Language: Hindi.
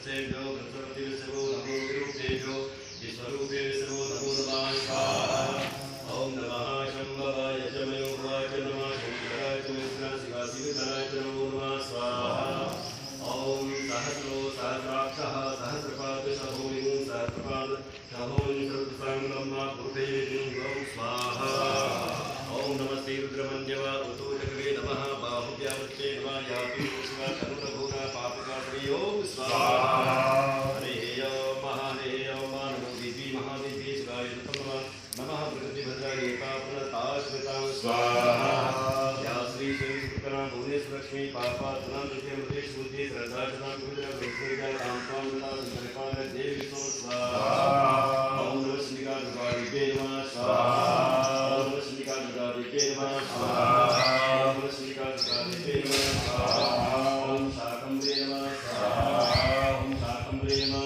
वत्सेभ्यो वृत्रपतिभ्यो नमो विरूपेभ्यो विश्वरूपेभ्यो नमो नमः स्वाहा। ओम नमः शंभवाय च मयोवाय च नमः शंकराय च मित्रासिवासिविधराय च नमो नमः स्वाहा। ओम सहस्रो सहस्राक्षः सहस्रपाद शहोमिं सहस्रपाद शहोमिं सर्वसंगम्मा पूर्वैर्यं स्वाहा। ओम नमस्ते रुद्रमन्यवा ऋतुचक्रे नमः बाहुव्यावृत्ते नमः याति शिवा तनुरभूता पापकाश्री ओम स्वाहा। हरे ओम नमो देवी महादेवी शिवाय नमः प्रकृतिभद्राय पापनताश्रितां स्वाहा। या श्री श्रीकृष्ण भुवनेश्वर लक्ष्मी पापात्मनां मृत्युमृते श्रुति श्रद्धाचनां पवित्र भक्तिजा कामकां कृपाल देवी स्वाहा। ओम नमः श्रीका दुर्गादेवी नमः स्वाहा। ओम नमः श्रीका दुर्गादेवी नमः स्वाहा। ओम नमः श्रीका दुर्गादेवी नमः स्वाहा। ओम शाकंभरी नमः स्वाहा। ओम शाकंभरी नमः